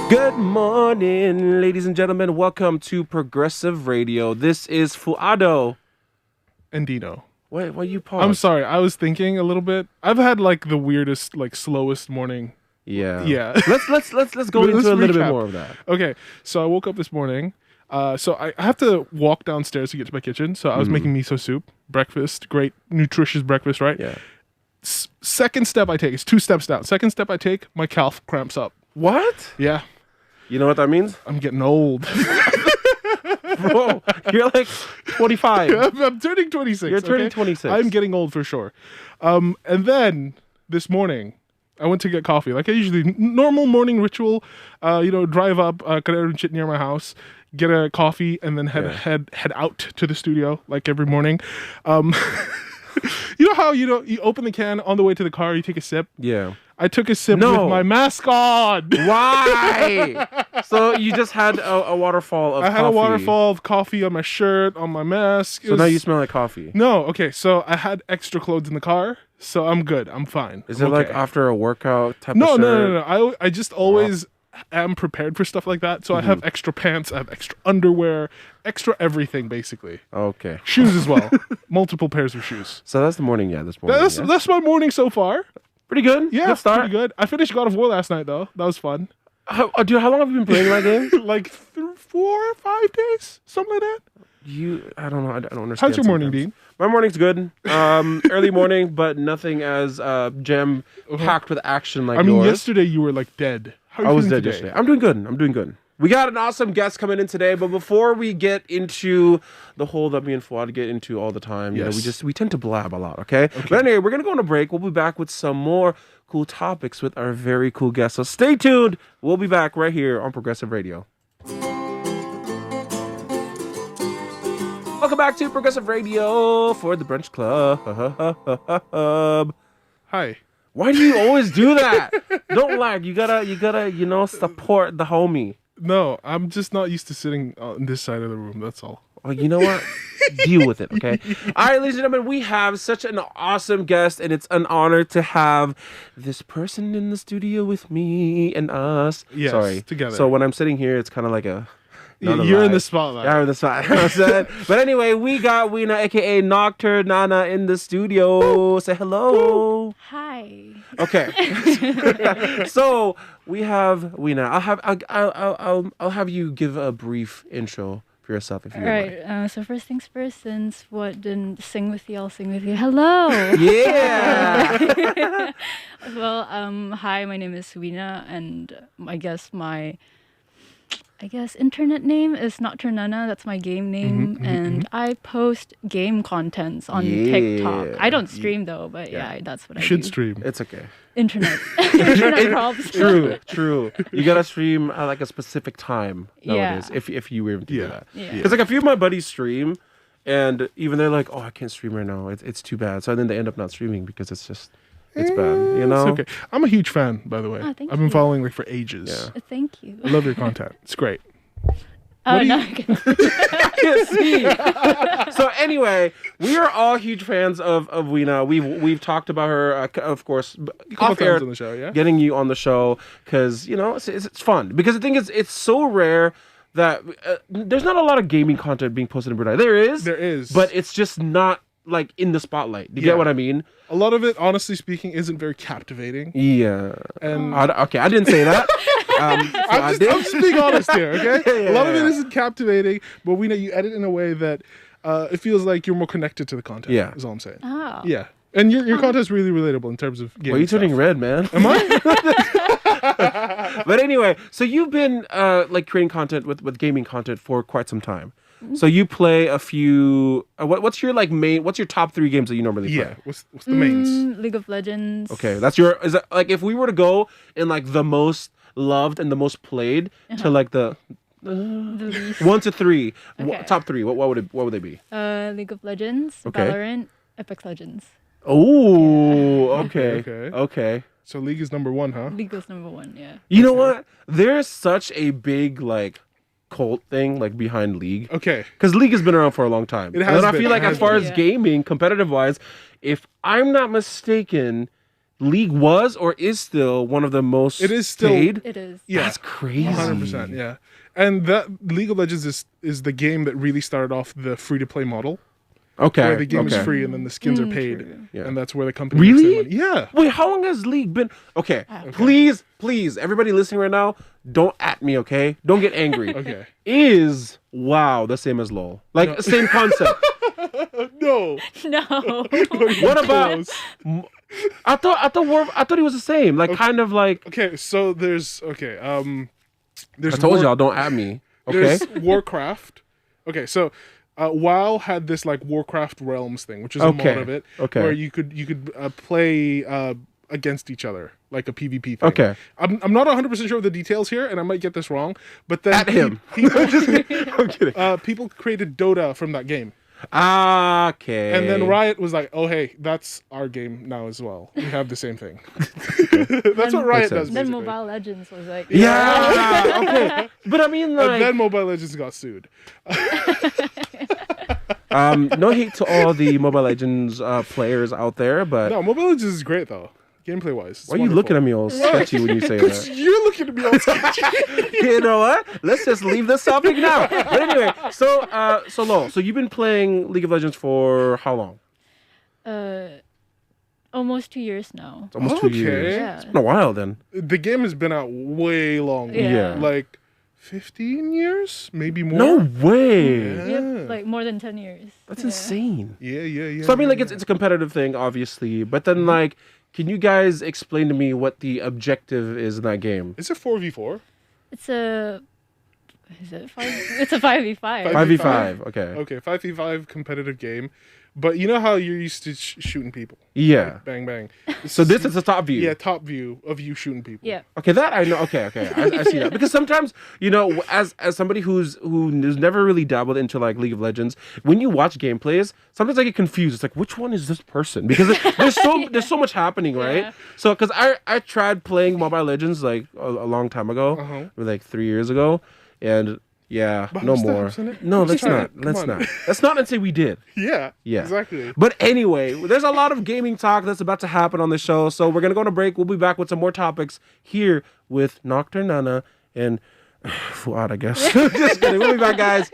Good morning, ladies and gentlemen. Welcome to Progressive Radio. This is Fuado. And Dino. Wait, why you pause? I'm sorry, I was thinking a little bit. I've had like the weirdest, like slowest morning. Yeah. Let's go Let's into a little bit recap. more of that. Okay, so I woke up this morning. So I have to walk downstairs to get to my kitchen. So I was making miso soup, breakfast, great nutritious breakfast, right? Yeah. Second step I take, it's 2 steps down. Second step I take, my calf cramps up. What? Yeah, You know what that means? I'm getting old. Bro, you're like 25. I'm turning 26. You're turning okay? 26. I'm getting old for sure. And then this morning, I went to get coffee. Like I usually, normal morning ritual, drive up, shit near my house, get a coffee, and then head out to the studio like every morning. You know how you open the can on the way to the car, you take a sip? Yeah. I took a sip No. with my mask on. Why? So you just had a waterfall of coffee. I had a waterfall of coffee on my shirt, on my mask. So now you smell like coffee. No, okay, so I had extra clothes in the car, so I'm good. I'm fine. Is I'm it like okay. after a workout type No, of no, shirt? no, no. I just always am prepared for stuff like that. So I have extra pants, I have extra underwear, extra everything basically. Okay. Shoes as well. Multiple pairs of shoes. So that's the morning, this morning. That's yeah? that's my morning so far. Pretty good. Yeah, Good start. pretty good. I finished God of War last night though. That was fun. Dude, how long have you been playing that game? Like 4 or 5 days, something like that. I don't know. I don't understand. How's your morning, sometimes. Dean? My morning's good. Early morning, but nothing as jam packed with action like I mean, yours. yesterday you were like dead. How are I you was feeling dead today? yesterday. I'm doing good. We got an awesome guest coming in today, but before we get into the whole that me and Fuad get into all the time, Yes. we tend to blab a lot, okay? But anyway, we're gonna go on a break. We'll be back with some more cool topics with our very cool guest. So stay tuned. We'll be back right here on Progressive Radio. Welcome back to Progressive Radio for the Brunch Club. Hi. Why do you always do that? Don't lag. You gotta, support the homie. No, I'm just not used to sitting on this side of the room. That's all. Oh, you know what? Deal with it, okay? All right, ladies and gentlemen, we have such an awesome guest, and it's an honor to have this person in the studio with me and us. Yes, Sorry. together. So when I'm sitting here, it's kind of like a... not a You're in lie. the spotlight. Yeah, I'm in the spot. You know what I'm saying? But anyway, we got Wina, a.k.a. Nocturnenana, in the studio. Say hello. Hi. Okay. So we have Wina. I'll have you give a brief intro for yourself if you would like. Alright, so first things first, since what didn't sing with you, I'll sing with you. Hello. Yeah. Well, hi, my name is Wina, and I guess internet name is Nocturnenana. That's my game name, and I post game contents on TikTok. I don't stream though, but that's what You I should do. stream. It's okay. Internet props. True. You gotta stream at like a specific time nowadays. If you were able to do that. Yeah. Because like a few of my buddies stream, and even they're like, "Oh, I can't stream right now. It's too bad." So then they end up not streaming because it's bad. You know. It's okay. I'm a huge fan, by the way. Oh, thank I've been you. following like for ages. Yeah. Thank you. I love your content. It's great. Oh, no. I can't see. So anyway, we are all huge fans of Wina. We've talked about her, of course, A couple off air, times on the show, yeah. getting you on the show because it's fun. Because the thing is, it's so rare that there's not a lot of gaming content being posted in Brunei. There is, but it's just not like in the spotlight. Do you get what I mean? A lot of it, honestly speaking, isn't very captivating. Yeah. And Okay, I didn't say that. I'm just being honest here, okay? Yeah, a lot of yeah. it isn't captivating, but we know you edit in a way that it feels like you're more connected to the content. Yeah. Is all I'm saying. Oh. Yeah. And your content is really relatable in terms of gaming. Why are you turning stuff. red, man? Am I? But anyway, so you've been like creating content with gaming content for quite some time. So you play a few. What's your What's your top 3 games that you normally play? Yeah. What's the mains? League of Legends. Okay, that's your. Is that like if we were to go in like the most loved and the most played to like the The least. 1 to 3 Okay. top 3? What would they be? League of Legends, Okay. Valorant, Apex Legends. Oh, okay, Okay. okay. So League is number 1, huh? League is number 1, yeah. You know what? There's such a big like cult thing like behind League. Okay. Because League has been around for a long time. It has and I been, feel it like has as far been. as Yeah. gaming, competitive wise, if I'm not mistaken, League was or is still one of the most It is still paid? It is. Yeah. That's crazy. 100%. Yeah. And that League of Legends is the game that really started off the free to play model. Okay. Where the game is okay. free and then the skins are paid. True. Yeah. And that's where the company Really? makes their money. Yeah. Wait, how long has League been? Okay, please, everybody listening right now, don't at me, okay? Don't get angry. Okay. Is WoW the same as LoL? Like, same concept. No. No. What about? I thought it was the same. Like, kind of like. Okay, so there's I told y'all, don't at me. Okay. There's Warcraft. Okay, so WoW had this like Warcraft Realms thing, which is a mod of it, where you could play against each other, like a PvP thing. Okay. I'm not 100% sure of the details here, and I might get this wrong, but then At him. I'm kidding. people created Dota from that game. Okay. And then Riot was like, "Oh, hey, that's our game now as well. We have the same thing." That's what Riot does. Then Basically. Mobile Legends was like, Yeah. Okay. But I mean, like, And then Mobile Legends got sued. no hate to all the Mobile Legends players out there, but No, Mobile Legends is great though, gameplay wise. why are you looking at me all sketchy when you say that? You're looking at me all sketchy. You know what? Let's just leave this topic now. But anyway, so Lo, so you've been playing League of Legends for how long? almost 2 years now. It's almost 2 years. Yeah. It's been a while then. The game has been out way longer. Yeah. Like 15 years, maybe more. No way. Yeah. Yep, like more than 10 years. That's Yeah. insane. Yeah. So I mean, like, it's a competitive thing, obviously, but then like, can you guys explain to me what the objective is in that game? It's a 4v4. It's a. Is it five? It's a 5v5. 5v5. Okay. Okay, 5v5 competitive game. But you know how you're used to shooting people? Yeah. Like, bang, bang. So this is the top view. Yeah, top view of you shooting people. Yeah. Okay, that I know. Okay, I see that because sometimes, you know, as somebody who's never really dabbled into like League of Legends, when you watch gameplays, sometimes I get confused. It's like, which one is this person? Because there's so much happening, right? Yeah. So because I tried playing Mobile Legends like a long time ago, like 3 years ago, and yeah, But no I'm more. steps in it. No, let's Try not. it. Come Let's on. not. Let's not and say we did. Yeah. Yeah. Exactly. But anyway, there's a lot of gaming talk that's about to happen on the show. So we're going to go on a break. We'll be back with some more topics here with Nocturnenana and Fuad, I guess. Just kidding. We'll be back, guys.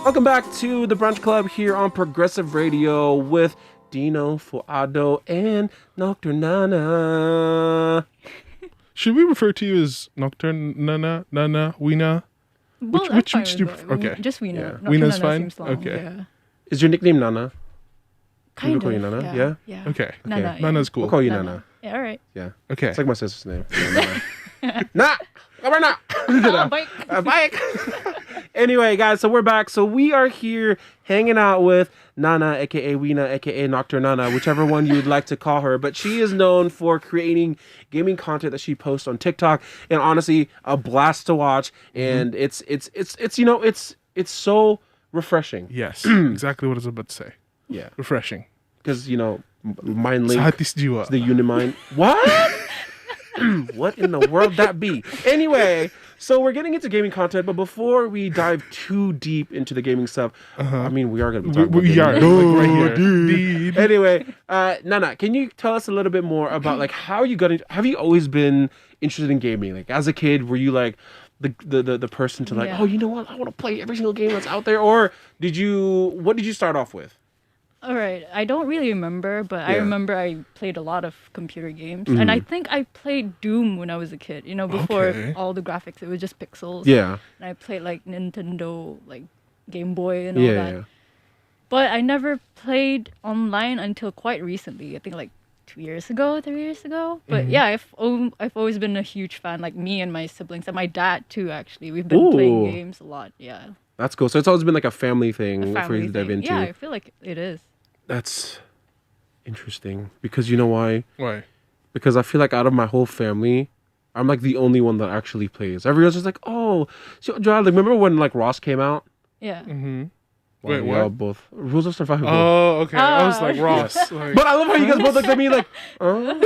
Welcome back to the Brunch Club here on Progressive Radio with Dino, Fuado, and Nocturnenana. Should we refer to you as Nocturnenana, Nana, Wina? Well, which I'm do fine you with prefer? it. Okay. Just Wina. Yeah. Nocturnenana Wina's fine? seems long, Okay. Yeah. Is your nickname Nana? Kind People call you of. Nana? Yeah. Yeah? Okay. Nana. Yeah. Nana's cool. We'll call you Nana. Nana. Yeah. All right. Yeah. Okay. It's like my sister's name. Yeah, Nah! Come on now! Oh, bike. Bike. Anyway, guys, so we're back. So we are here hanging out with Nana, aka Wina, aka Nocturnenana, whichever one you would like to call her. But she is known for creating gaming content that she posts on TikTok, and honestly, a blast to watch. And it's you know it's so refreshing. Yes. Exactly what I was about to say. Yeah, Refreshing. because you know, Mind Link, Sahatis jiwa. the Unimind. What? What in the world that be? Anyway, so we're getting into gaming content, but before we dive too deep into the gaming stuff, I mean, we are going to be talking about We are. gaming. Like, right here. Anyway, Nana, can you tell us a little bit more about like how you got into? Have you always been interested in gaming? Like as a kid, were you like the person to like, Yeah. oh, you know what, I want to play every single game that's out there, or what did you start off with? All right. I don't really remember, but I Yeah. remember I played a lot of computer games. And I think I played Doom when I was a kid. You know, before Okay. all the graphics, it was just pixels. Yeah, And I played like Nintendo, like Game Boy and all yeah, that. yeah. But I never played online until quite recently. I think like 2 years ago, 3 years ago. But yeah, I've always been a huge fan. Like me and my siblings and my dad too. Actually, we've been playing Ooh. games a lot. Yeah, That's cool. So it's always been like a family thing a for you family to dive thing. into. Yeah, I feel like it is. That's interesting because you know why? Why? Because I feel like out of my whole family, I'm like the only one that actually plays. Everyone's just like, oh, so like, remember when like Ross came out? Yeah. Mm-hmm. Wow, Wait, we what? all both Rules of Survival. Oh, okay. I was like Oh. Ross. Like, But I love how you guys both looked at me like, oh.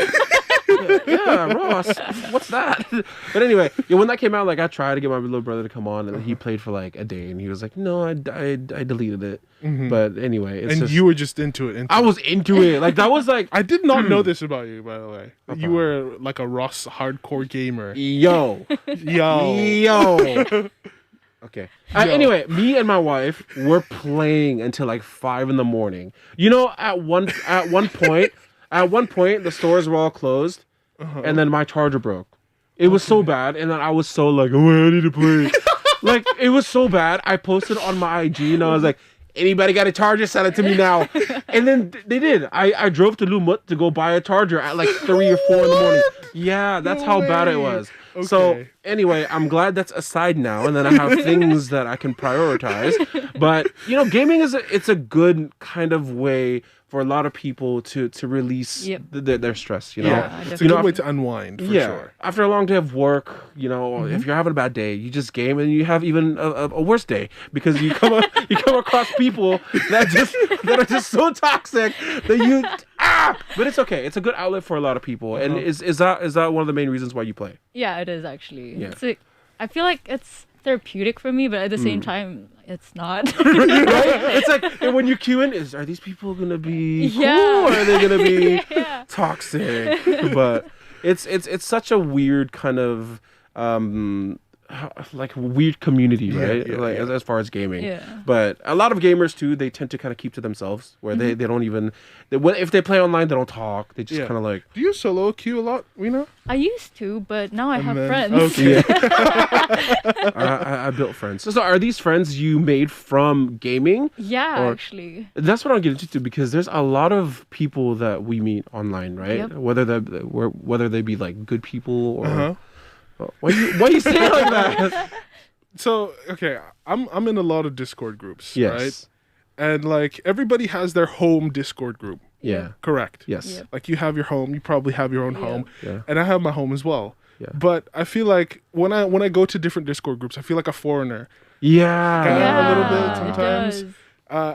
Yeah, Ross. What's that? But anyway, yeah, when that came out, like I tried to get my little brother to come on, and he played for like a day, and he was like, "No, I deleted it." But anyway, it's And just, you were just into it. I was into it. Like that was like I did not know this about you, by the way. You were like a Ross hardcore gamer. yo. Okay. Anyway, me and my wife were playing until like 5 a.m. You know, at one point, the stores were all closed, and then my charger broke. It was so bad, and then I was so like, oh, I need to play. Like it was so bad. I posted on my IG, and I was like, anybody got a charger? Sell it to me now. And then they did. I drove to Lumut to go buy a charger at like 3 or 4 in. Yeah, that's how bad it was. Okay. So anyway, I'm glad that's aside now, and then I have things that I can prioritize. But you know, gaming it's a good kind of way for a lot of people to release their stress. You know, it's a good way to unwind. For sure. After a long day of work, you know, if you're having a bad day, you just game, and you have even a worse day because you come across people that are just so toxic that you. But it's okay. It's a good outlet for a lot of people. And is that one of the main reasons why you play? Yeah, it is actually. Yeah. I feel like it's therapeutic for me, but at the same time, it's not. Right? It's like when you queue in, are these people gonna be cool or are they gonna be toxic? But it's such a weird kind of like weird community, right? As far as gaming. Yeah. But a lot of gamers too, they tend to kind of keep to themselves, where they don't even if they play online, they don't talk. They just kind of like. Do you solo queue a lot, Wina? I used to, but now I have friends. Okay. I built friends. So are these friends you made from gaming? Yeah, actually. That's what I'm getting into, because there's a lot of people that we meet online, right? Yep. Whether they be like good people or. Why you say it like that? So okay, I'm in a lot of Discord groups, Yes. right? And like everybody has their home Discord group. Yeah. Correct. Yes. Yep. Like you have your home, you probably have your own home, Yeah. and I have my home as well. Yeah. But I feel like when I go to different Discord groups, I feel like a foreigner. Yeah. A little bit it sometimes. does.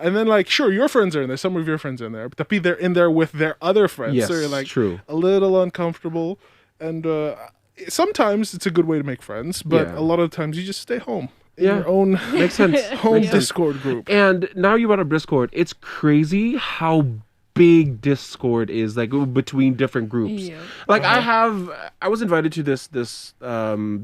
And then like sure, your friends are in there. Some of your friends are in there, but they're in there with their other friends. Yes, So you're like true. a little uncomfortable, and sometimes it's a good way to make friends, but a lot of times you just stay home in your own Makes sense. home Makes sense. Discord group. And now you brought up Discord. It's crazy how big Discord is, like between different groups. Yeah. Like I was invited to this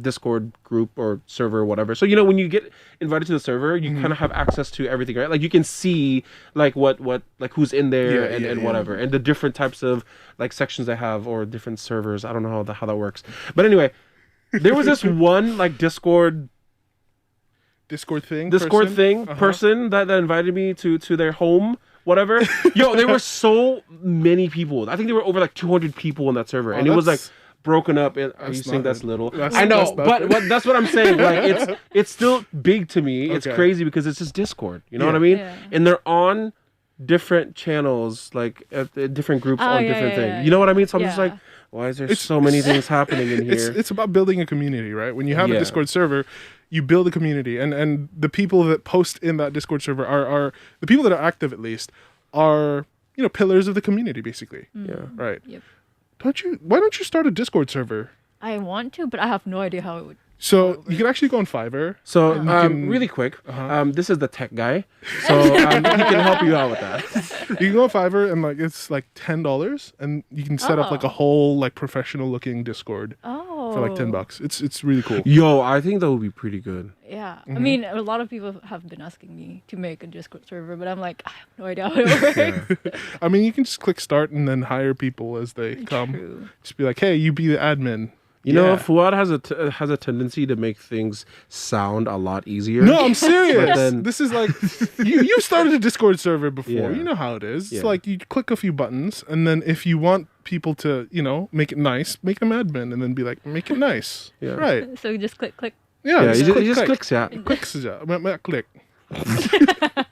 Discord group or server or whatever. So you know, when you get invited to the server, you kind of have access to everything, right? Like you can see like what like who's in there and whatever, and the different types of like sections they have or different servers. I don't know how that works. But anyway, there was this one like Discord thing person that invited me to their home, whatever. Yo, there were so many people. I think there were over like 200 people in that server, and it was like broken up. Are you saying that's little? I know, but that's what I'm saying. Like it's still big to me. It's crazy because it's just Discord. You know what I mean? Yeah. And they're on different channels, like different groups on different things. You know what I mean? So I'm just like, why is there so many things happening in here? It's about building a community, right? When you have a Discord server, you build a community, and the people that post in that Discord server are the people that are active, at least, are pillars of the community, basically. Yeah. Right. Yep. Why don't you start a Discord server? I want to, but I have no idea how it would. So you can actually go on Fiverr. So really quick, this is the tech guy, so he can help you out with that. You can go on Fiverr, and like it's like $10, and you can set up like a whole like professional looking Discord for like $10. It's really cool. Yo, I think that would be pretty good. Yeah. I mean, a lot of people have been asking me to make a Discord server, but I'm like, I have no idea how it works. I mean, you can just click start and then hire people as they come. True. Just be like, hey, you be the admin. You know, Fuad has a tendency to make things sound a lot easier. No, I'm serious. then... This is like you started a Discord server before. Yeah. You know how it is. Yeah. It's like you click a few buttons, and then if you want people to, make it nice, make them admin, and then be like, make it nice. Yeah. Right. So you just click. Yeah. He just clicks, yeah. Clicks, yeah. Click.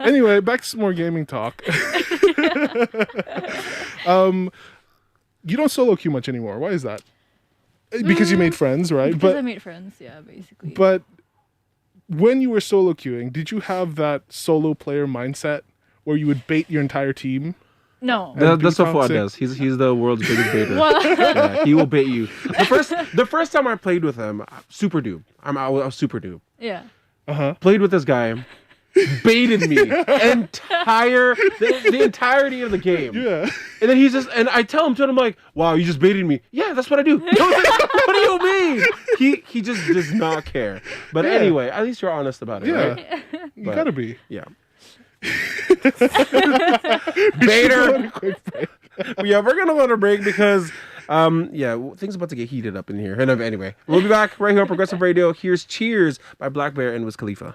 Anyway, back to some more gaming talk. You don't solo queue much anymore. Why is that? Because you made friends, right? Because I made friends, yeah, basically. But when you were solo queuing, did you have that solo player mindset where you would bait your entire team? No. That's what Fuad does. He's the world's biggest baiter. Yeah, he will bait you. The first time I played with him, super noob. I was super noob. Yeah. Played with this guy, baited me the entirety of the game. Yeah. And then and I tell him, I'm like, wow, you just baited me. Yeah, that's what I do. I was like, what do you mean? He just does not care. But anyway, at least you're honest about it, right? You gotta be. Yeah. Baiter. Yeah, we're gonna go on a break because things about to get heated up in here. And anyway, we'll be back right here on Progressive Radio. Here's Cheers by Black Bear and Wiz Khalifa.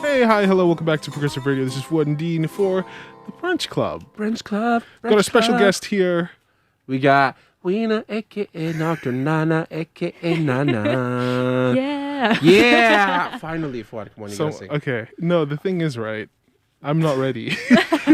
Hey, hi, hello, welcome back to Progressive Radio. This is Fuad and Dean for the Brunch Club. Brunch Club. Got a special guest here. We got Wina, aka Nocturnenana, aka Nana. Yeah. Yeah. Finally, Fuad, come on, you gotta sing. Okay, no, the thing is, right, I'm not ready.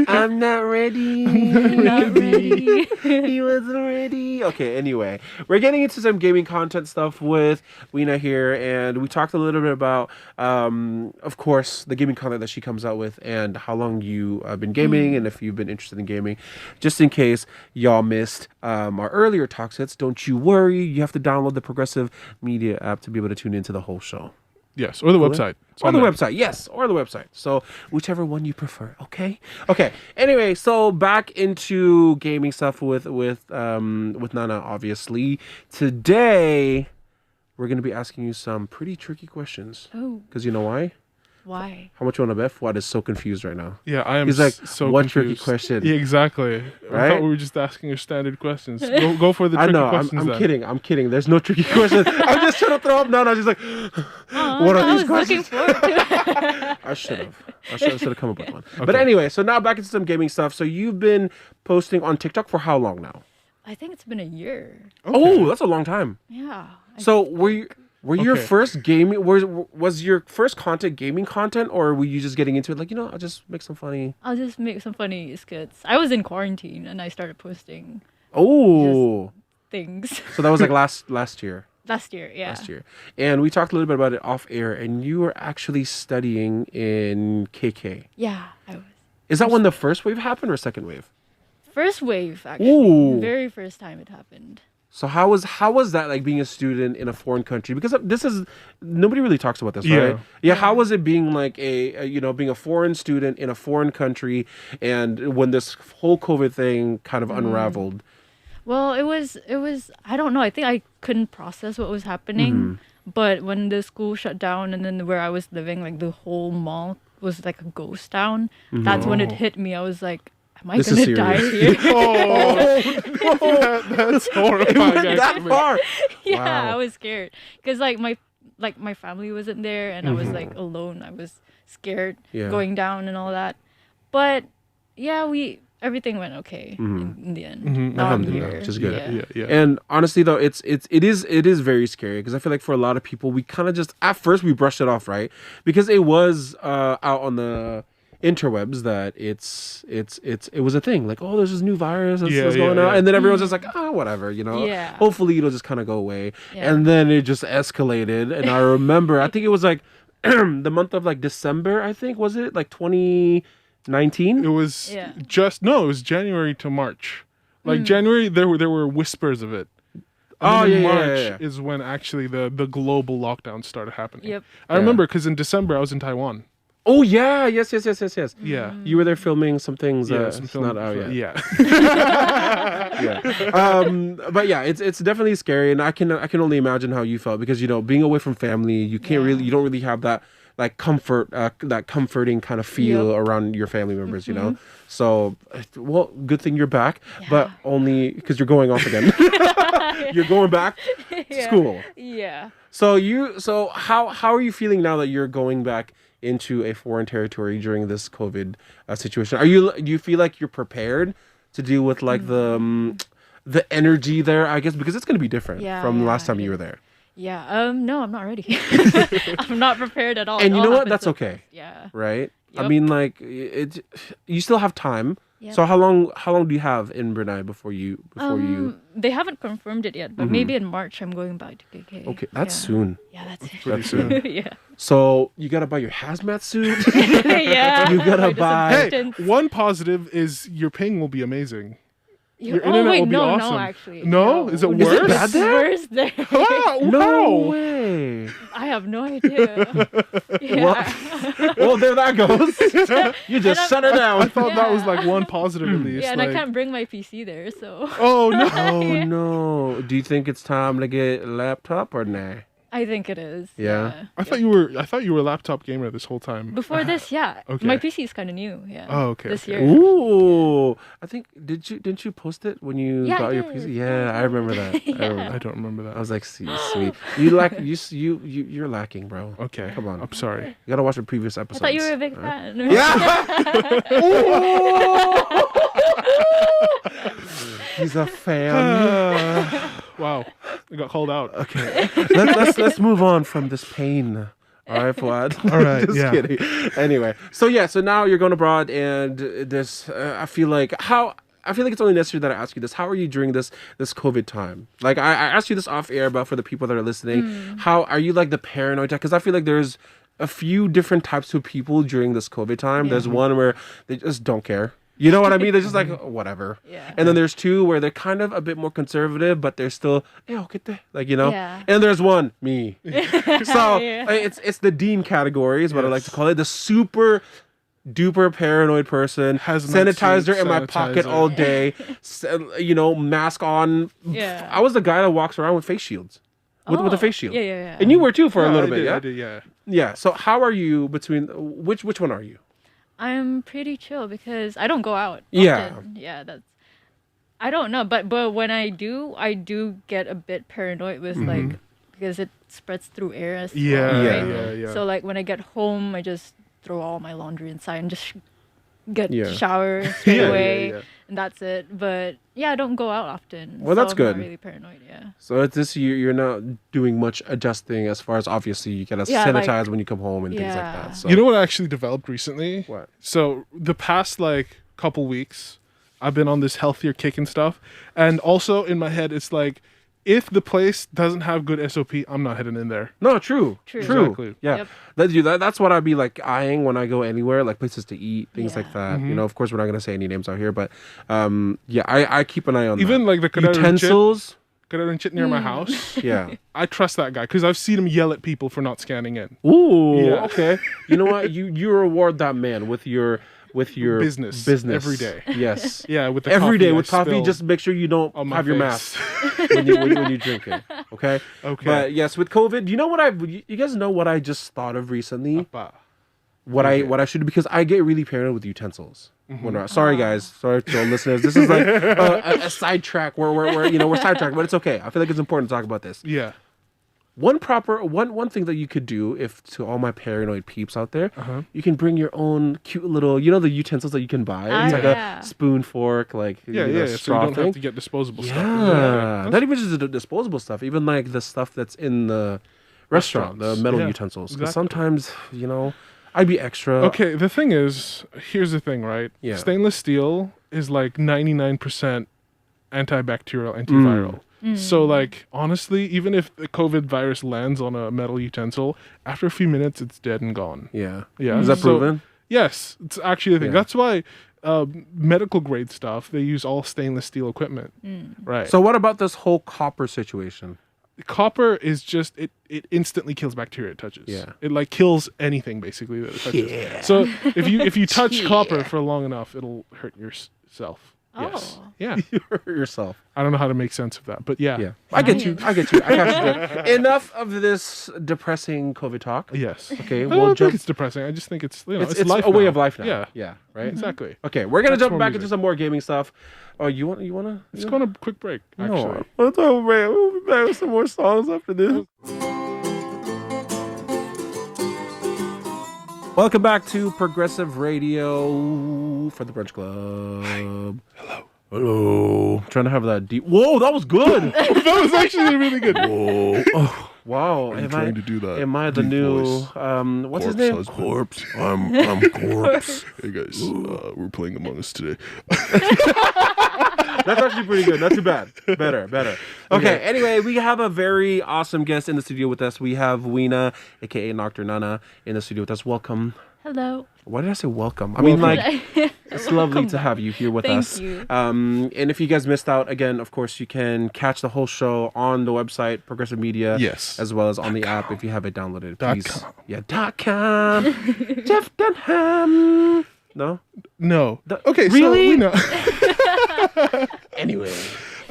I'm not ready. Not ready. He wasn't ready. Okay, anyway, we're getting into some gaming content stuff with Wina here, and we talked a little bit about, of course, the gaming content that she comes out with and how long you have been gaming and if you've been interested in gaming. Just in case y'all missed our earlier talk sets, don't you worry. You have to download the Progressive Media app to be able to tune into the whole show. Yes, or the website. Or the website, yes, or the website. So whichever one you prefer, okay? Okay. Anyway, so back into gaming stuff with Nana, obviously. Today, we're going to be asking you some pretty tricky questions. Oh. Because you know why? Why? How much you want to bet? Fuad is so confused right now. Yeah, I am. He's like, so what confused. tricky question? Yeah, exactly. Right? I thought we were just asking your standard questions. Go for the tricky questions. I'm kidding. There's no tricky questions. I'm just trying to throw up Nana. She's like, what are these questions? Looking forward to it. I should have come up with one. Okay. But anyway, so now back into some gaming stuff. So you've been posting on TikTok for how long now? I think it's been a year. Okay. Oh, that's a long time. Yeah. So were your first gaming was your first content gaming content, or were you just getting into it like, I'll just make some funny skits. I was in quarantine and I started posting things. So that was like last year. Last year, yeah. Last year. And we talked a little bit about it off air, and you were actually studying in KK. Yeah, I was. Is that when the first wave happened or second wave? First wave, actually. Ooh. Very first time it happened. So how was that like being a student in a foreign country? Because nobody really talks about this, right? Yeah. How was it being like being a foreign student in a foreign country, and when this whole COVID thing kind of unraveled? Well, it was. I don't know. I think I couldn't process what was happening. But when the school shut down, and then where I was living, like the whole mall was like a ghost town. That's when it hit me. I was like, am I gonna die here? That's horrifying. That far. Yeah, Wow. I was scared because my family wasn't there, and I was like alone. I was scared going down and all that. But yeah, everything went okay in the end. Now I'm here. Which is good. Yeah. And honestly, though, it is very scary because I feel like for a lot of people, we kind of just at first we brushed it off, right? Because it was out on the interwebs that it was a thing, like, oh, there's this new virus that's going out, and then everyone's just like, whatever, hopefully it'll just kind of go away. And then it just escalated, and I remember I think it was like the month of like December, I think, was it like 2019? It was it was January to March. Like January there were whispers of it. March is when actually the global lockdown started happening. I remember because in December I was in Taiwan. Oh yeah, yes. Yeah, you were there filming some things. It's not out yet. Yeah. But yeah, it's definitely scary, and I can only imagine how you felt because being away from family, you don't really have that like comfort, that comforting kind of feel around your family members, So, well, good thing you're back, but only because you're going off again. You're going back to school. Yeah. So how are you feeling now that you're going back into a foreign territory during this COVID situation? Do you feel like you're prepared to deal with like the energy there, I guess, because it's going to be different from the last time you were there? Yeah. No, I'm not ready. I'm not prepared at all. And you know what? That's okay. Yeah. Right? Yep. I mean, like, you still have time Yeah. So how long do you have in Brunei before you They haven't confirmed it yet, but maybe in March I'm going back to KK. Okay, that's soon. Yeah, that's Pretty soon. yeah. So you gotta buy your hazmat suit. Yeah. You gotta My buy- Hey, disinfectant. one positive is your ping will be amazing. Your Oh internet wait, will be no, awesome. no, actually. No? Is it Is worse? it bad there? Worse there. Ah, No wow. way. I have no idea. Yeah. Well, there that goes. You just shut her I down. thought that was Yeah. like one positive at least. Yeah, and like, I can't bring my PC there, so Oh no. Oh no. Do you think it's time to get a laptop or nah? I think it is. Yeah. I thought you were a laptop gamer this whole time. Before this, yeah. Okay. My PC is kind of new. Yeah. Oh, okay, This okay. year. Ooh. I think didn't you post it when you Yeah, I got your did. PC? Yeah, I remember that. I remember. I don't remember that. I was like, sweet. You lack you're lacking, bro. Okay. Come on. I'm sorry. You gotta watch the previous I episodes. thought you were a big fan. Yeah. He's a fan. Wow. I got called out. Okay. Let's move on from this pain. All right, Fuad. All right, Just yeah. kidding. Anyway, so now you're going abroad, and this I feel like it's only necessary that I ask you this. How are you during this COVID time? Like I asked you this off air, but for the people that are listening, how are you like the paranoid type? Because I feel like there's a few different types of people during this COVID time. Yeah. There's one where they just don't care. You know what I mean? They're just like, oh, whatever. Yeah. And then there's two where they're kind of a bit more conservative, but they're still, yeah, okay, like, you know? Yeah. And there's one, me. So Yeah. it's the Dean category is what I like to call it. The super duper paranoid person. Hazmat Sanitizer suit, in my pocket sanitizer. all day. Mask on. Yeah. I was the guy that walks around with face shields. With a face shield. Yeah, yeah, yeah. And you were too for a Yeah, little I bit, did, yeah? I did, yeah. Yeah. So how are you between, which one are you? I'm pretty chill because I don't go out. Yeah. Often. Yeah, I don't know, but when I do get a bit paranoid with like because it spreads through air as well. Yeah, right? yeah. So like when I get home, I just throw all my laundry inside and just get Yeah. shower straight Yeah, away, yeah. and that's it. But yeah, I don't go out often. Well, so that's I'm good. Not really paranoid. Yeah. So it's this you're not doing much adjusting as far as obviously you gotta Yeah, sanitize like- when you come home and things like Yeah. that. So You know what I actually developed recently? what? So the past like couple weeks, I've been on this healthier kick and stuff. And also in my head, it's like, if the place doesn't have good SOP, I'm not heading in there. No, true. True. Exactly. Yeah. Yep. That's what I'd be like eyeing when I go anywhere, like places to eat, things Yeah. like that. You know, of course we're not gonna say any names out here, but I keep an eye on Even that. like the Utensils. chit near my house. Yeah. I trust that guy because I've seen him yell at people for not scanning in. Ooh. Yeah. Okay. You know what? You reward that man with your Business every day. Yes. Yeah, with the Every day I with coffee, spill just make sure you don't on my have your face. mask when you drink it. Okay. Okay. But yes, with COVID, you know what you guys know what I just thought of recently? Bah. What I should do, because I get really paranoid with utensils. Sorry guys, sorry to our listeners. This is like a sidetrack. We're sidetracked, but it's okay. I feel like it's important to talk about this. Yeah. One thing that you could do, if to all my paranoid peeps out there, you can bring your own cute little, the utensils that you can buy. It's like yeah. a spoon, fork, like Yeah, you know, yeah. So you straw don't thing. have to get disposable stuff. Yeah, not even just the disposable stuff, even like the stuff that's in the restaurant, the Restaurants. metal Yeah, utensils. Because exactly. sometimes, I'd be extra. Okay, the thing is, here's the thing, right? Yeah. Stainless steel is like 99% antibacterial, antiviral. So, like, honestly, even if the COVID virus lands on a metal utensil, after a few minutes, it's dead and gone. Yeah. Yeah. Is that So- proven? Yes, it's actually a thing. Yeah. That's why medical grade stuff, they use all stainless steel equipment. Right. So what about this whole copper situation? Copper is just it instantly kills bacteria it touches. Yeah. It like kills anything basically that it touches. Yeah. So if you touch copper for long enough, it'll hurt yourself. Yes. Oh. Yeah. You hurt yourself. I don't know how to make sense of that, but yeah. Yeah. I get you. I got you. Enough of this depressing COVID talk. Yes. Okay, I we'll don't think jump. it's depressing. I just think it's It's life a way now. of life now. Yeah. Yeah. Right. Exactly. Okay, we're gonna That's jump more back music. into some more gaming stuff. Oh, you wanna? Let's go on a quick break, actually. No. Let's go, man. We'll be back with some more songs after this. Welcome back to Progressive Radio for the Brunch Club. Hello. Trying to have that deep. Whoa, that was good. That was actually really good. Whoa. Wow. Are you trying to do that? Am I the deep new voice? what's his name? Corpse. I'm Corpse. Hey guys, we're playing Among Us today. That's actually pretty good. Not too bad. Better. Okay, anyway, we have a very awesome guest in the studio with us. We have Wina, aka Nocturnenana, in the studio with us. Welcome. Hello. Why did I say welcome? I mean, like, it's lovely to back. have you here with Thank us. you. And if you guys missed out, again, of course, you can catch the whole show on the website, Progressive Media. Yes. As well as on the app if you have it downloaded. Please. .com. Yeah, .com. Jeff Dunham. No? No. Okay, really? so Wina. Anyway.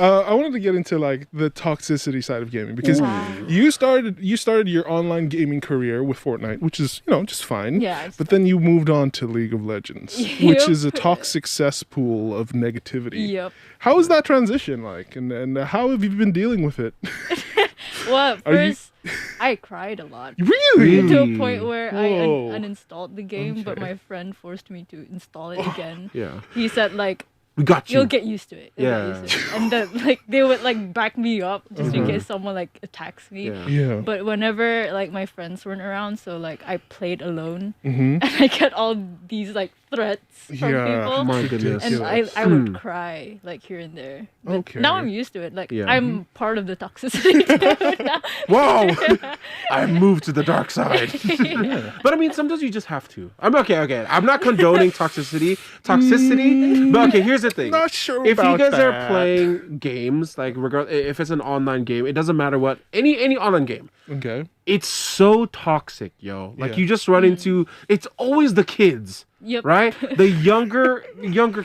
I wanted to get into like the toxicity side of gaming because you started your online gaming career with Fortnite, which is just fine. Yeah. But then you moved on to League of Legends, which is a toxic cesspool of negativity. Yep. How was that transition like, and how have you been dealing with it? Well, at first, I cried a lot. Really? To a point where I Whoa. uninstalled the game, but my friend forced me to install it again. Yeah. He said, like, We got you. you'll get used to it. Yeah. And then, like, they would like back me up just in case someone like attacks me. Yeah. But whenever like my friends weren't around, so like I played alone, Mm-hmm. and I get all these like threats from people. My goodness. And I would cry like here and there. But Okay. now I'm used to it. Like Yeah. I'm part of the toxicity too now. Whoa! I moved to the dark side. But I mean, sometimes you just have to. I'm okay. I'm not condoning toxicity, but okay, here's the thing. Not sure if about you guys are that. playing games, like if it's an online game, it doesn't matter what any online game. Okay. It's so toxic, yo. Like Yeah. you just run into. It's always the kids. Yep. Right? The younger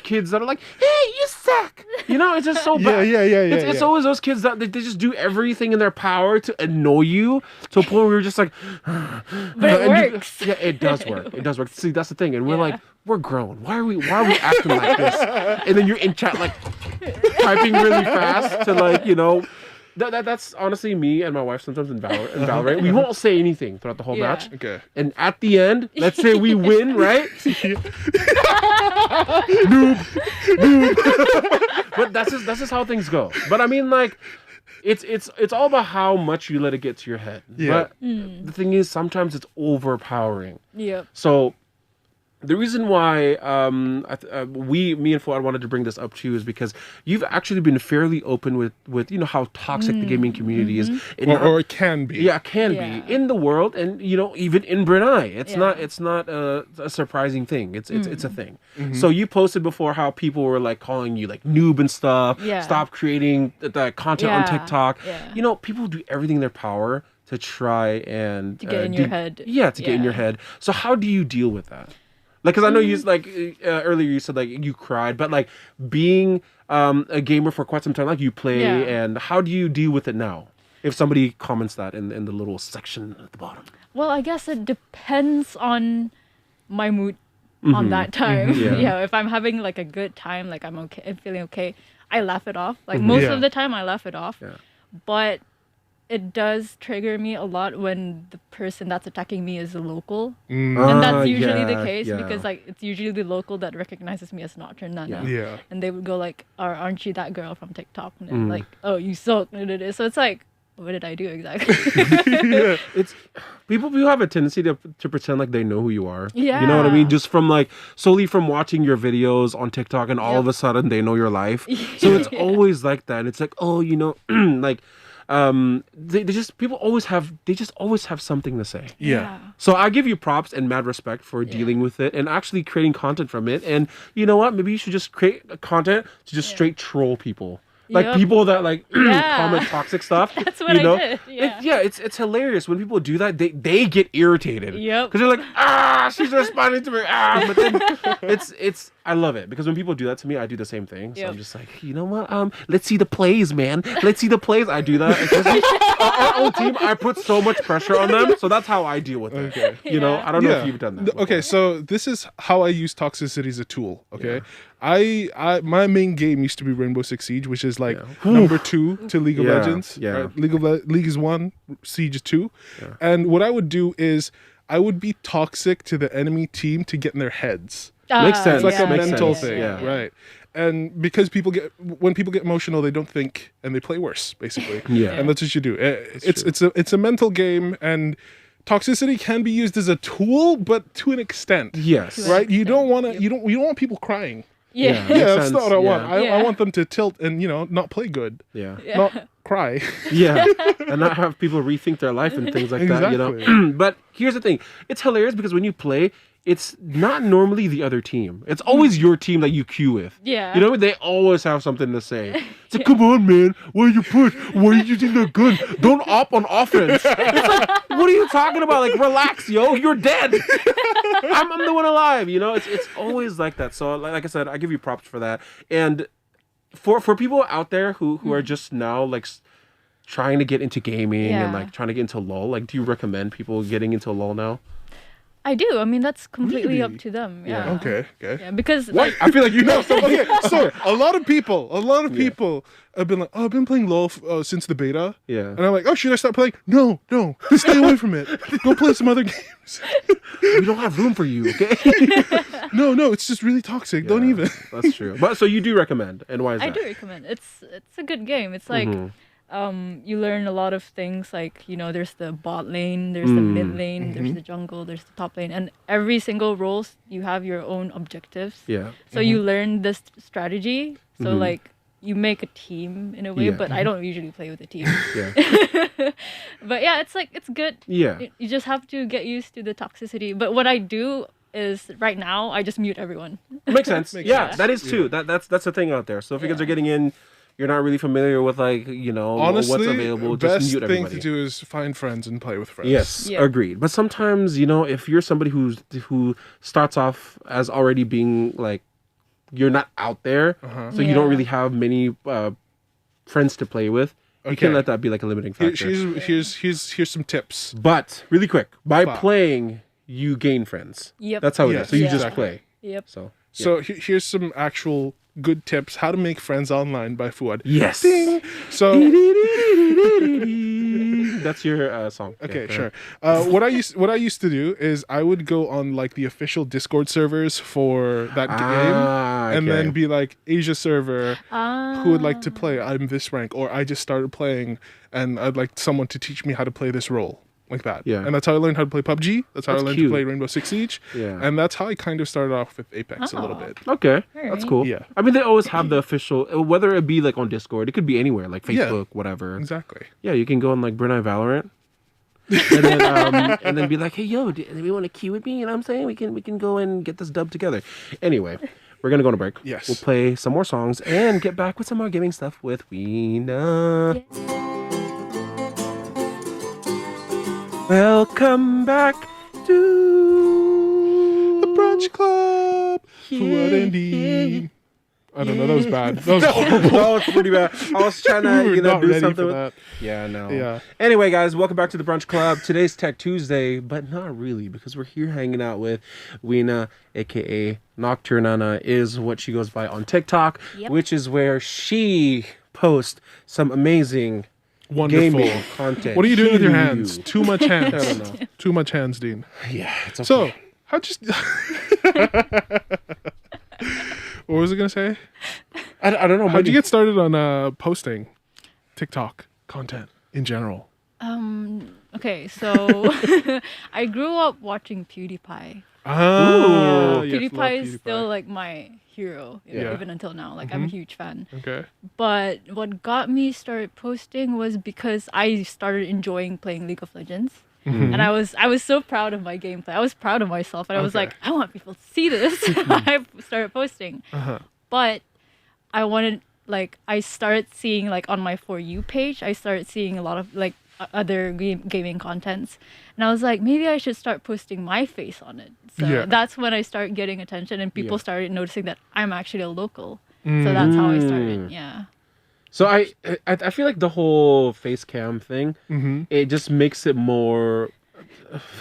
kids that are like, hey, you suck. It's just so bad. Yeah. It's always those kids that they just do everything in their power to annoy you to a point where you're just like, But it works. Yeah, it does work. It does work. See, that's the thing. And we're Yeah. like, we're grown. Why are we acting like this? And then you're in chat like typing really fast to like, that's honestly me and my wife sometimes in Valorant. We won't say anything throughout the whole Yeah. match. Okay. And at the end, let's say we win, right? Noob. But that's just how things go. But I mean, like, it's all about how much you let it get to your head. Yeah. But the thing is, sometimes it's overpowering. Yep. So the reason why me and Fuad wanted to bring this up to you is because you've actually been fairly open with how toxic the gaming community is, and Or it can be. yeah, it can Yeah. be in the world, and even in Brunei, it's Yeah. not a surprising thing. It's a thing. So you posted before how people were like calling you like noob and stuff. Yeah. Stop creating the content on Yeah. TikTok. Yeah. People do everything in their power to try and To get in your head. Yeah, to get in Yeah. your head. So how do you deal with that? Like, because I know you like earlier you said like you cried, but like being a gamer for quite some time, like you play, Yeah. and how do you deal with it now? If somebody comments that in the little section at the bottom. Well, I guess it depends on my mood on that time. Yeah. If I'm having like a good time, like I'm feeling okay, I laugh it off. Like most Yeah. of the time, I laugh it off. Yeah. But it does trigger me a lot when the person that's attacking me is a local. And that's usually the case because like it's usually the local that recognizes me as Nocturnenana. Yeah. And they would go like, aren't you that girl from TikTok? And then like, oh, you suck. So it's like, what did I do exactly? It's people have a tendency to pretend like they know who you are. Yeah. You know what I mean? Just from like solely from watching your videos on TikTok, and all of a sudden they know your life. So it's always like that. It's like, oh, like they just always have something to say. Yeah. So I give you props and mad respect for dealing with it and actually creating content from it. And you know what? Maybe you should just create content to just straight troll people. Like Yep. people that like comment toxic stuff. That's what I did. Yeah. It's hilarious when people do that. They get irritated. Yep. Because they're like, she's responding to me. But then it's I love it because when people do that to me, I do the same thing. So Yep. I'm just like, you know what? Let's see the plays, man. Let's see the plays. I do that. Especially our own team, I put so much pressure on them. So that's how I deal with it. Okay. I don't know if you've done that. Okay, so this is how I use toxicity as a tool. Okay, I my main game used to be Rainbow Six Siege, which is like number 2 to League of Yeah, Legends. yeah. Right? League is 1, Siege is 2, and what I would do is I would be toxic to the enemy team to get in their heads. Makes sense. It's like a Makes mental sense. thing, Yeah. right? and because when people get emotional, they don't think and they play worse, basically. Yeah. And that's what you do. It's a mental game, and toxicity can be used as a tool, but to an extent. Yes. Right? You don't want to. You don't want people crying. Yeah. That's not what I want. Yeah. I want them to tilt and not play good. Yeah. Not cry. Yeah. And not have people rethink their life and things like that, But here's the thing. It's hilarious because when you play, it's not normally the other team. It's always your team that you queue with. Yeah. You know, they always have something to say. It's like, come on, man. Why you push? Why are you using the gun? Don't op on offense. It's like, what are you talking about? Like, relax, yo. You're dead. I'm the one alive. It's always like that. So, like I said, I give you props for that. And for people out there who are just now, like, trying to get into gaming and, like, trying to get into LoL, like, do you recommend people getting into LoL now? I do. I mean, that's completely up to them. Yeah. Okay. Yeah, because Wait, I feel like you know something. Okay, so a lot of people have been like, "Oh, I've been playing LoL since the beta." Yeah. And I'm like, "Oh, should I start playing?" No, stay away from it. Go play some other games. We don't have room for you, okay? No, it's just really toxic. Don't even. That's true. But so you do recommend, and why is that? I do recommend. It's a good game. It's like you learn a lot of things, like there's the bot lane, there's the mid lane, there's the jungle, there's the top lane, and every single roles you have your own objectives. Yeah. So you learn this strategy. So like you make a team in a way, but I don't usually play with a team. Yeah. But yeah, it's good. Yeah. You just have to get used to the toxicity. But what I do is right now I just mute everyone. Makes sense. Yeah, sense. that is true. That's the thing out there. So if you guys are getting in, you're not really familiar with Honestly, what's available, best just mute everybody. thing to do is find friends and play with friends. Yes, Yeah. agreed. But sometimes, if you're somebody who starts off as already being like, you're not out there, so you don't really have many friends to play with. You can let that be like a limiting factor. Here's some tips. But really quick, by playing, you gain friends. Yep. That's how it Yes. is. So you Yeah. just play. Yep. So here's some actual good tips: how to make friends online by Fuad. Yes. Ding. So that's your song. okay, Yeah, sure. What I used to do is I would go on like the official Discord servers for that game, and then be like, Asia server, who would like to play? I'm this rank, or I just started playing, and I'd like someone to teach me how to play this role. Like that. Yeah. And that's how I learned how to play PUBG. That's how I learned cute. to play Rainbow Six Siege. Yeah. And that's how I kind of started off with Apex a little bit. Okay, that's Alright. cool. Yeah. I mean, they always have the official, whether it be like on Discord, it could be anywhere, like Facebook, whatever. Exactly. Yeah, you can go on like Brunei Valorant, and then be like, hey, yo, do we want to queue with me? You know what I'm saying? We can go and get this dub together. Anyway, we're gonna go on a break. Yes. We'll play some more songs and get back with some more gaming stuff with Wina. Welcome back to The Brunch Club. Fuad and Dean. I don't know. That was bad. That was horrible. That was pretty bad. I was trying We to, were not do ready something for with that. Yeah, no. Yeah. Anyway, guys, welcome back to the Brunch Club. Today's Tech Tuesday, but not really, because we're here hanging out with Wina, aka Nocturnenana, is what she goes by on TikTok, which is where she posts some amazing Wonderful gaming content. What are you doing with your hands? Huge. Too much hands. I don't know. Too much hands, Dean. Yeah, it's okay. So, how'd you... What was I going to say? I don't know. How'd you get started on posting TikTok content in general? Okay, so I grew up watching PewDiePie. Ah, Ooh. yes, love PewDiePie is still like my hero, Yeah. even until now. Like I'm a huge fan. Okay. But what got me started posting was because I started enjoying playing League of Legends. And I was so proud of my gameplay. I was proud of myself, and I was Okay. like, I want people to see this. I started posting, but I wanted I started seeing like on my For You page, I started seeing a lot of like other gaming contents, and I was like, maybe I should start posting my face on it. So that's when I started getting attention, and people started noticing that I'm actually a local. So that's how I started. Yeah. So I feel like the whole face cam thing, it just makes it more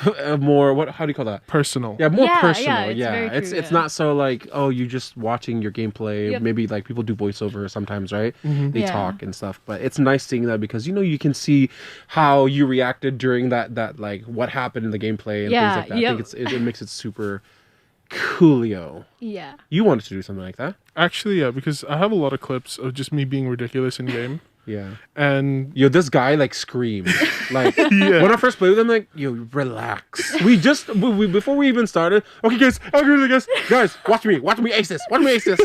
how do you call that? Personal. Yeah, more Yeah, personal. it's very true, it's yeah. not so like, oh, you're just watching your gameplay. Yep. Maybe like people do voiceover sometimes, right? They Yeah. talk and stuff. But it's nice seeing that because you can see how you reacted during that like what happened in the gameplay and Yeah, things like that. I yep. think it makes it super Coolio. Yeah. You wanted to do something like that. Actually, yeah, because I have a lot of clips of just me being ridiculous in game. Yeah. And Yo, this guy like screamed. Like when I first played with him, like, yo, relax. We before we even started. Okay, guys, watch me ace this. Watch me ace this.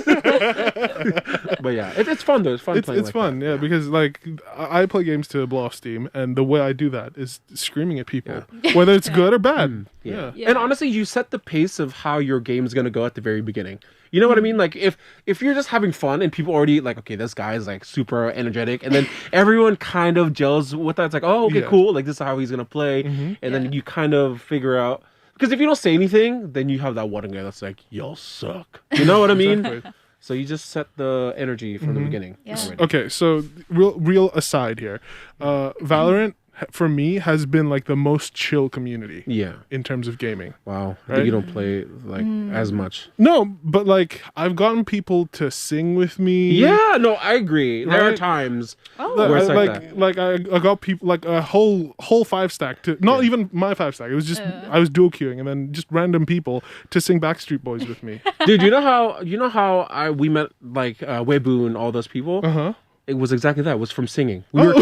But yeah, it's fun though. It's fun playing. It's fun, yeah, because like I play games to blow off steam, and the way I do that is screaming at people, whether it's good or bad. Yeah. And honestly, you set the pace of how your game's gonna go at the very beginning. You know what I mean? Like if you're just having fun and people already like, okay, this guy is like super energetic, and then everyone kind of gels with that. It's like, oh, okay, cool. Like this is how he's gonna play, and then you kind of figure out. Because if you don't say anything, then you have that one guy that's like, y'all suck. You know what I mean? Exactly. So you just set the energy from the beginning. Yeah. Already. Okay, so real aside here, Valorant for me has been like the most chill community. Yeah. In terms of gaming. Wow. I Right? think you don't play like as much. No, but like I've gotten people to sing with me. Yeah. No, I agree. There are Right? times. Oh. Where it's like I got people like a whole 5-stack to not even my 5-stack. It was just I was dual queuing and then just random people to sing Backstreet Boys with me. Dude, you know how we met like Webu and all those people? Uh-huh. It was exactly that. It was from singing. We were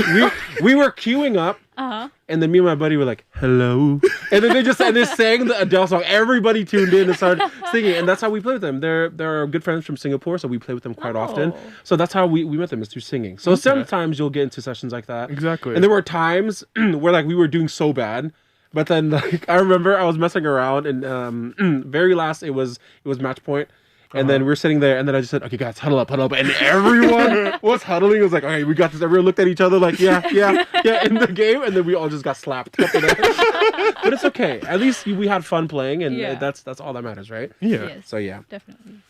queuing up, and then me and my buddy were like, "Hello," and then they sang the Adele song. Everybody tuned in and started singing, and that's how we play with them. They're good friends from Singapore, so we play with them quite often. So that's how we met them, is through singing. So sometimes you'll get into sessions like that. Exactly. And there were times where like we were doing so bad. But then, like, I remember I was messing around, and very last it was match point. And then we were sitting there, and then I just said, "Okay, guys, huddle up," and everyone was huddling. It was like, "Okay, we got this." Everyone looked at each other like, "Yeah," in the game, and then we all just got slapped. But it's okay. At least we had fun playing, and that's all that matters, right? Yeah. Yes, So yeah, definitely.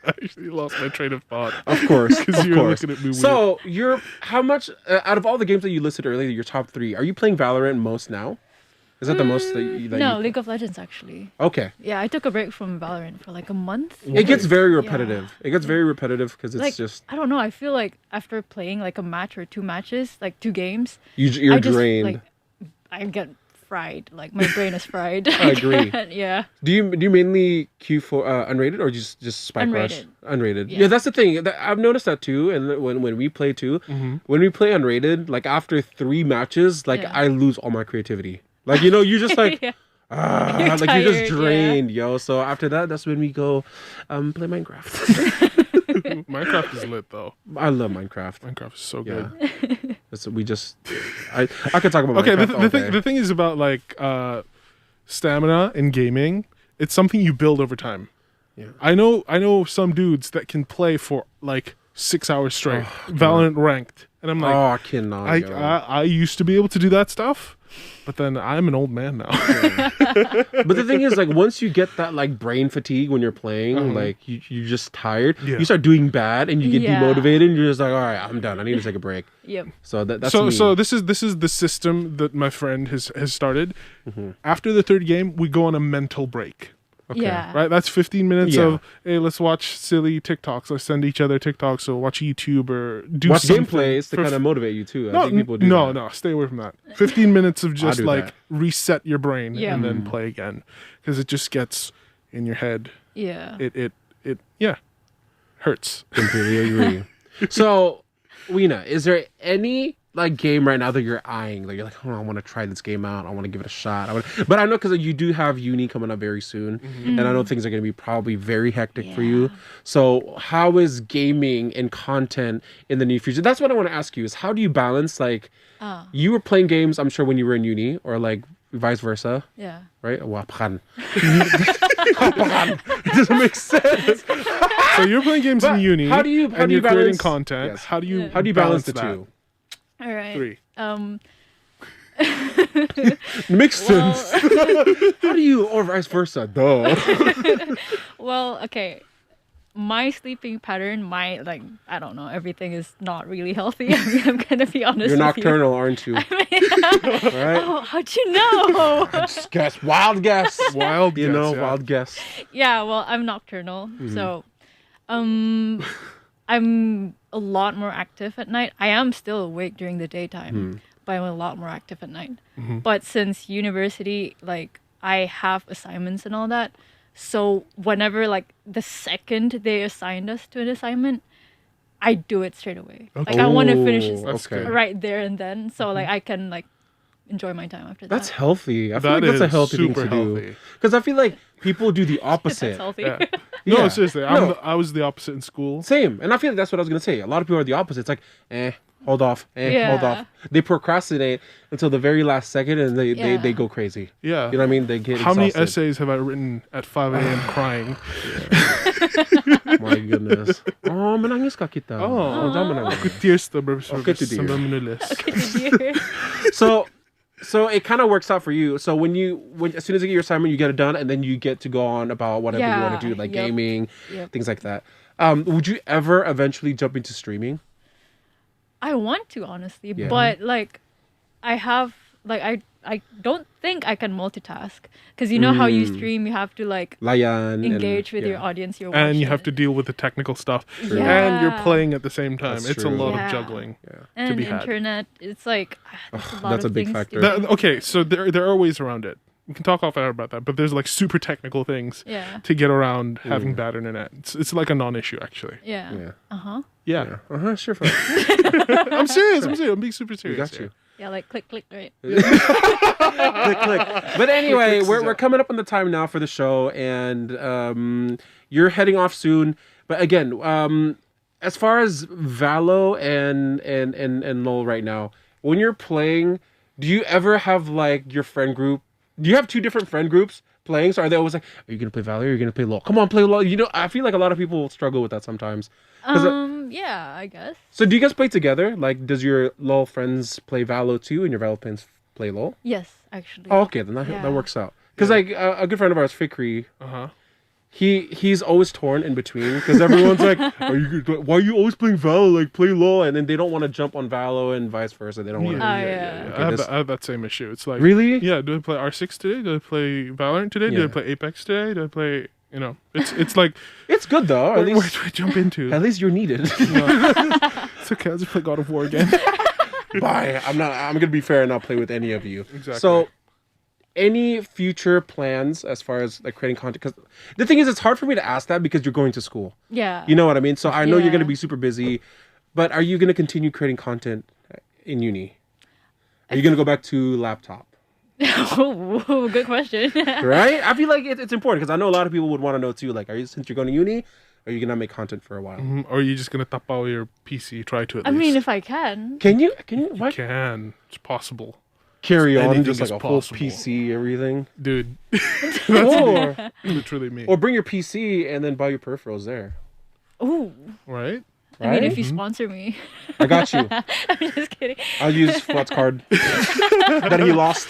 I actually lost my train of thought. of course, Because you were looking at me weird. So how much out of all the games that you listed earlier, your top 3? Are you playing Valorant most now? Is that the most that you? No, League of Legends actually. Okay. Yeah, I took a break from Valorant for like a month. It gets very repetitive. It gets very repetitive because it's Like, just I don't know. I feel like after playing like a match or 2 matches, like 2 games, you're I just, drained. Like, I get fried. Like my brain is fried. I agree. Yeah. Do you mainly queue for unrated or just spike rush? Unrated. Yeah, that's the thing. I've noticed that too. And when we play too, when we play unrated, like after 3 matches, like I lose all my creativity. Like you just like You're like tired, you're just drained, yo. So after that, that's when we go play Minecraft. Minecraft is lit though. I love Minecraft. Minecraft is so Yeah. good. I could talk about Okay, Minecraft the thing is about like stamina in gaming. It's something you build over time. Yeah. I know some dudes that can play for like 6 hours straight, Valorant ranked, and I'm like, I cannot. I used to be able to do that stuff, but then I'm an old man now. But the thing is, like, once you get that like brain fatigue when you're playing, like you're just tired. Yeah. You start doing bad, and you get Yeah. demotivated. And you're just like, all right, I'm done. I need to take a break. Yep. So that's so me. so this is the system that my friend has started. After the 3rd game, we go on a mental break. Okay. Yeah. Right, that's 15 minutes Yeah. of hey, let's watch silly TikToks. Let's send each other TikToks or watch YouTube or do Watch something gameplays to for kind of motivate you too. I No, think people do. no, that. no. Stay away from that. 15 minutes of just do like that. reset your brain Yeah. and then play again because it just gets in your head. Yeah. It hurts. Completely agree. So, Wina, is there any like game right now that you're eyeing? Like you're like, oh, I want to try this game out. I want to give it a shot. But I know because you do have uni coming up very soon, and I know things are going to be probably very hectic for you. So, how is gaming and content in the near future? That's what I want to ask you. Is how do you balance like you were playing games? I'm sure when you were in uni, or like vice versa, Yeah. right? Wapan. It doesn't make sense. So you're playing games But in uni. how do you and you're creating balance- content? Yes. How do you balance the that? 2? All right. 3. Makes Well, sense. How do you, or vice versa? Duh. well, okay. My sleeping pattern, I don't know, everything is not really healthy. I'm gonna be honest. You're with nocturnal, aren't you? You. Right? Oh, how'd you know? Just guess. Wild guess. Wild You guess, know, yeah. wild guess. Yeah, well, I'm nocturnal, so I'm a lot more active at night. I am still awake during the daytime, but I'm a lot more active at night. But since university, like I have assignments and all that. So whenever like the second they assigned us to an assignment, I do it straight away. Okay. Like I want to finish it Okay. right there and then. So like I can like enjoy my time after that. That's healthy. I feel That like that's a is healthy thing to super do. healthy. Because I feel like people do the opposite. That's healthy. Yeah. No, Yeah. seriously. No. I was the opposite in school. Same. And I feel like that's what I was going to say. A lot of people are the opposite. It's like, hold off. Hold Yeah. off. They procrastinate until the very last second and they Yeah. go crazy. Yeah. You know what I mean? They get How many exhausted. essays have I written at 5 a.m. crying? My goodness. Oh, menangis ka kita. Oh. Jangan menangis. Aku tears the Okay to dear. sambil menulis. So it kind of works out for you. So when as soon as you get your assignment, you get it done, and then you get to go on about whatever you want to do, like Yep. gaming, Yep. things like that. Would you ever eventually jump into streaming? I want to honestly, Yeah. but like I have like I don't think I can multitask because you know how you stream, you have to like Layan engage with yeah. your audience you're watching. And you have to deal with the technical stuff. True. And you're Yeah. playing at the same time. That's It's a true. lot Yeah. of juggling. and to be had. internet. It's like there's a lot that's of a big things factor. to do. Okay, so there are ways around it. We can talk off air about that, but there's like super technical things Yeah. to get around having bad internet. It's like a non-issue actually. Yeah. Yeah. Uh-huh. Yeah. Sure. I'm serious. I'm being super We serious. got you. Yeah, like click, right? Click. But anyway, Clicks is we're up. coming up on the time now for the show, and you're heading off soon. But again, as far as Valo and LoL right now, when you're playing, do you ever have like your friend group? Do you have two different friend groups playing? So are they always like, are you gonna play Valo or are you gonna play LoL? Come on, play LoL. You know, I feel like a lot of people struggle with that sometimes. Yeah, I guess. So do you guys play together? Like, does your LoL friends play Valo too, and your Valo friends play LoL? Yes, actually. Oh, okay, then that Yeah. works out. Because like a good friend of ours, Fikri, Uh-huh. he's always torn in between because everyone's like, why are you always playing Valo? Like, play LoL, and then they don't want to jump on Valo and vice versa. They don't want to. yeah. Okay, I have that same issue. It's like Really? Yeah, do I play R6 today? Do I play Valorant today? Do Yeah. I play Apex today? Do I play it's like It's good though. At where do least I jump into? at least you're needed. It's okay, I'll just play God of War again. Bye. I'm gonna be fair and not play with any of you. Exactly. So, any future plans as far as like creating content? Because the thing is, it's hard for me to ask that because you're going to school. Yeah. You know what I mean? So I know you're Yeah. gonna be super busy, but are you gonna continue creating content in uni? Are you gonna go back to laptop? Oh, good question. Right? I feel like it's important because I know a lot of people would want to know too. Like, since you're going to uni, are you gonna make content for a while? Or are you just gonna tap out your PC? Try to at I least. mean, if I can. Can you? Why It's possible, carry on anything just like is a whole possible. PC, everything? dude. or Literally me. or bring your PC and then buy your peripherals there. Ooh. Right? I mean, Right? if you sponsor me. I got you. I'm just kidding. I'll use Flat's card that he lost.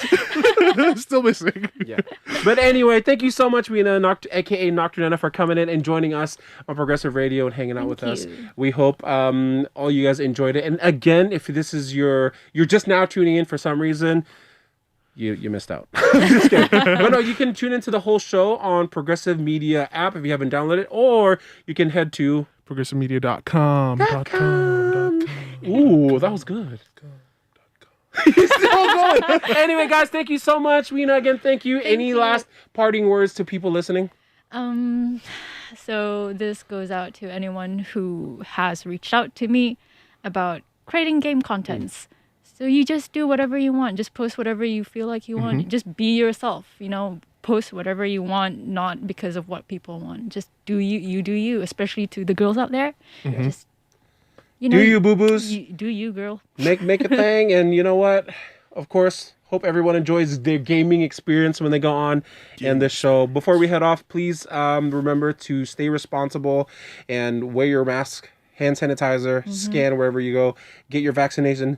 Still missing. Yeah. But anyway, thank you so much, Wina, aka Nocturnenana, for coming in and joining us on Progressive Radio and hanging out with us. you. We hope all you guys enjoyed it. And again, if this is you're just now tuning in for some reason, you missed out. Just kidding. But no, you can tune into the whole show on Progressive Media app if you haven't downloaded it, or you can head to ProgressiveMedia.com. Ooh, that was good. He's still going. Anyway, guys, thank you so much. Wina, again, thank you. Any you. last parting words to people listening? So this goes out to anyone who has reached out to me about creating game contents. So you just do whatever you want. Just post whatever you feel like you want. Just be yourself, post whatever you want, not because of what people want. Just do you do you, especially to the girls out there. Just Do you, boo-boos? do you, girl. Make a thing, and you know what? Of course, hope everyone enjoys their gaming experience when they go on and this show. Before we head off, please remember to stay responsible and wear your mask, hand sanitizer, scan wherever you go, get your vaccination,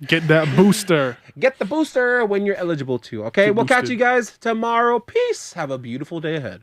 Get that booster. get the booster when you're eligible to. Okay, we'll catch boosted. you guys tomorrow. Peace. Have a beautiful day ahead.